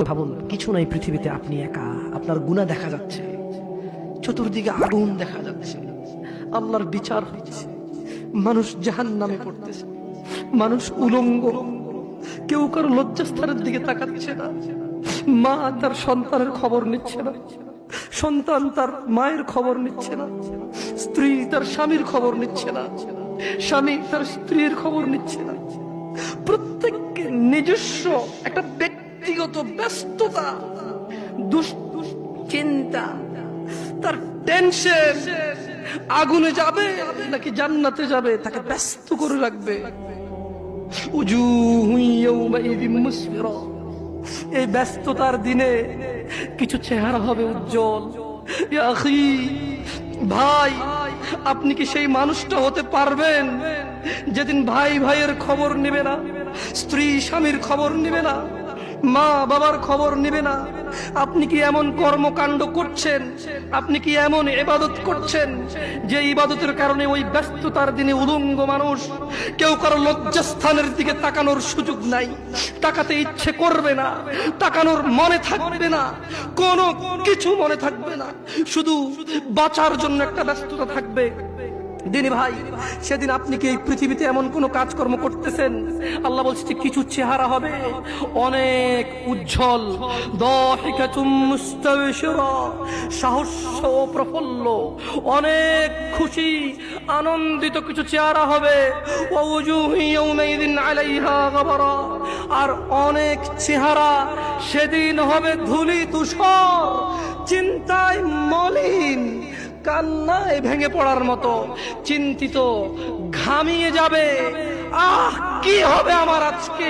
ভাবুন, কিছু নাই পৃথিবীতে, আপনি একা, আপনার গুনাহ দেখা যাচ্ছে, চতুর্দিকে আগুন দেখা যাচ্ছে, আল্লাহর বিচার হচ্ছে, মানুষ জাহান্নামে পড়তেছে, মানুষ উলঙ্গ, কেউ কারো লজ্জাস্থানের দিকে তাকাচ্ছে না, মা তার সন্তানের খবর নিচ্ছে না, সন্তান তার মায়ের খবর নিচ্ছে না, স্ত্রী তার স্বামীর খবর নিচ্ছে না, স্বামী তার স্ত্রীর খবর নিচ্ছে না। প্রত্যেককে নিজস্ব একটা ব্যক্তিগত ব্যস্ততা, দুশ্চিন্তা, তার টেনশন, আগুনে যাবে নাকি জান্নাতে যাবে তাকে ব্যস্ত করে রাখবে। উজুহুন ইয়াউমাইযিন মুসফিরা, এই ব্যস্ততার দিনে কিছু চেহারা হবে উজ্জ্বল। ইয়া আখি, ভাই, আপনি কি সেই মানুষটা হতে পারবেন যেদিন ভাই ভাইয়ের খবর নেবে না, স্ত্রী স্বামীর খবর নেবে না, মা বাবার খবর নেবে না? আপনি কি এমন কর্মকাণ্ড করছেন, আপনি কি এমন ইবাদত করছেন যে ইবাদতের কারণে ওই ব্যস্ততার দিনে উলঙ্গ মানুষ, কেউ কারো লজ্জাস্থানের দিকে তাকানোর সুযোগ নাই, তাকাতে ইচ্ছে করবে না, তাকানোর মনে থাকবে না, কোনো কিছু মনে থাকবে না, শুধু বাঁচার জন্য একটা ব্যস্ততা থাকবে। দিনী ভাই, সেদিন আপনি কি এই পৃথিবীতে এমন কোন কাজকর্ম করতেছেন? আল্লাহ বলছে কিছু চেহারা হবে অনেক উজ্জ্বল, দাহিকাতুম মুস্তাবশিরা, সাহস্য ও প্রফুল্ল, অনেক খুশি আনন্দিত কিছু চেহারা হবে। ওয়া উজুহু ইয়াউমাইযিন আলাইহা গাবারা, আর অনেক চেহারা সেদিন হবে ধূলি ধূসর, চিন্তায় মলিন, কান্নায় ভেঙে পড়ার মতো, চিন্তিত, ঘামিয়ে যাবে। আহ, কি হবে আমার আজকে?